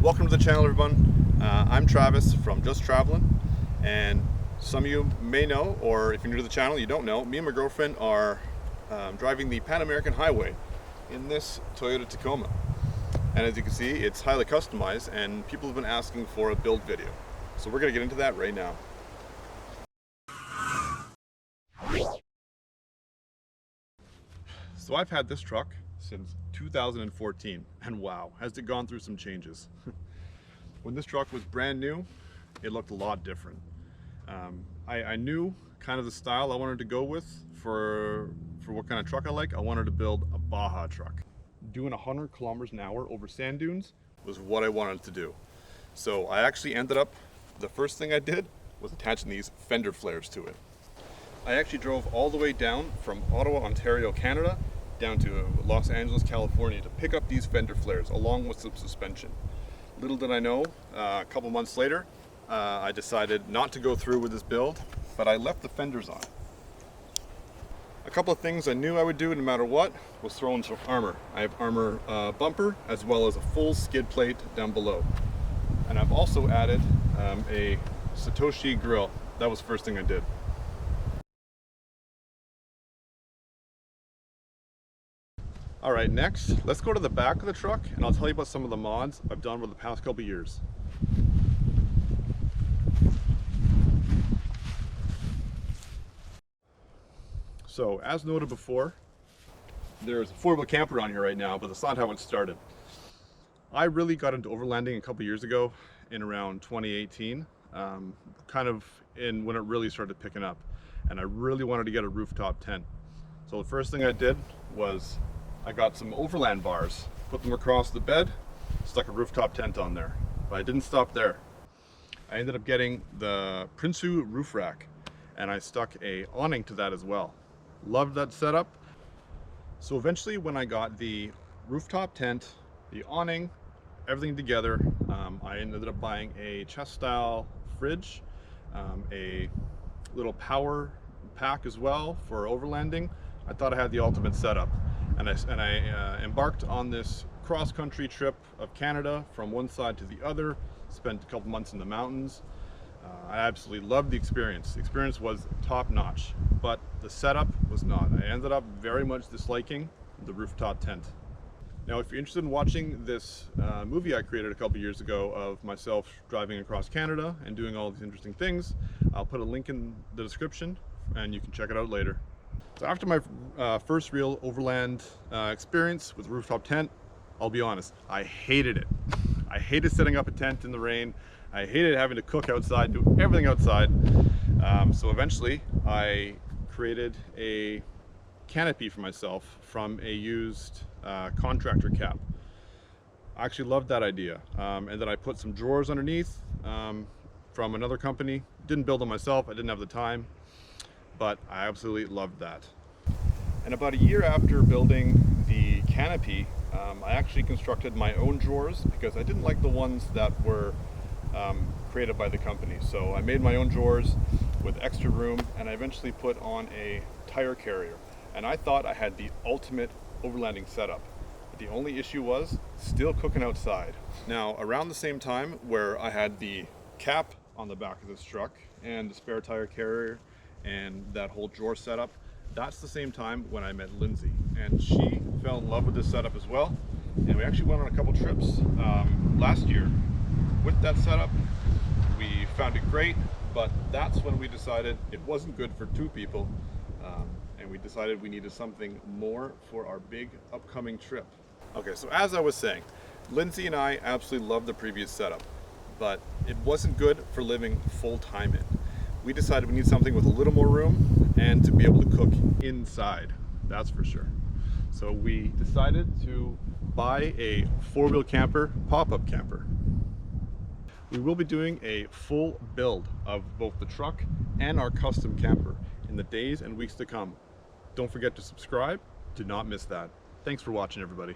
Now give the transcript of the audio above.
Welcome to the channel, everyone. I'm Travis from Just Trav'lin, and some of you may know, or if you're new to the channel, you don't know, me and my girlfriend are driving the Pan American Highway in this Toyota Tacoma. And as you can see, it's highly customized, and people have been asking for a build video. So we're going to get into that right now. So I've had this truck since 2014, and wow, has it gone through some changes. When this truck was brand new, it looked a lot different. I knew kind of the style I wanted to go with for what kind of truck I like. I wanted to build a Baja truck. Doing 100 kilometers an hour over sand dunes was what I wanted to do. So I actually ended up, the first thing I did was attaching these fender flares to it. I actually drove all the way down from Ottawa, Ontario, Canada, down to Los Angeles, California to pick up these fender flares along with some suspension. Little did I know, a couple months later, I decided not to go through with this build, but I left the fenders on. A couple of things I knew I would do no matter what was throw in some armor. I have armor bumper as well as a full skid plate down below. And I've also added a Satoshi grill. That was the first thing I did. All right, next, let's go to the back of the truck and I'll tell you about some of the mods I've done over the past couple years. So, as noted before, there's a Fourwheelcamper on here right now, but that's not how it started. I really got into overlanding a couple years ago in around 2018, kind of in when it really started picking up. And I really wanted to get a rooftop tent. So the first thing I did was I got some Overland bars, put them across the bed, stuck a rooftop tent on there. But I didn't stop there. I ended up getting the Prinsu roof rack, and I stuck a awning to that as well. Loved that setup. So eventually when I got the rooftop tent, the awning, everything together, I ended up buying a chest style fridge, a little power pack as well for overlanding. I thought I had the ultimate setup. And I embarked on this cross-country trip of Canada from one side to the other, spent a couple months in the mountains. I absolutely loved the experience. The experience was top-notch, but the setup was not. I ended up very much disliking the rooftop tent. Now, if you're interested in watching this movie I created a couple years ago of myself driving across Canada and doing all these interesting things, I'll put a link in the description and you can check it out later. So after my first real overland experience with rooftop tent, I'll be honest, I hated it. I hated setting up a tent in the rain. I hated having to cook outside, do everything outside. So eventually I created a canopy for myself from a used contractor cap. I actually loved that idea. And then I put some drawers underneath from another company. Didn't build them myself, I didn't have the time. But I absolutely loved that. And about a year after building the canopy, I actually constructed my own drawers because I didn't like the ones that were created by the company. So I made my own drawers with extra room, and I eventually put on a tire carrier. And I thought I had the ultimate overlanding setup. But the only issue was still cooking outside. Now, around the same time where I had the cap on the back of this truck and the spare tire carrier and that whole drawer setup, that's the same time when I met Lindsay, and she fell in love with this setup as well. And we actually went on a couple trips last year with that setup. We found it great, but that's when we decided it wasn't good for two people, and we decided we needed something more for our big upcoming trip. Okay, so as I was saying, Lindsay and I absolutely loved the previous setup, but it wasn't good for living full-time in. We decided we need something with a little more room and to be able to cook inside, that's for sure. So we decided to buy a Fourwheelcamper pop-up camper. We will be doing a full build of both the truck and our custom camper in the days and weeks to come. Don't forget to subscribe, do not miss that. Thanks for watching, everybody.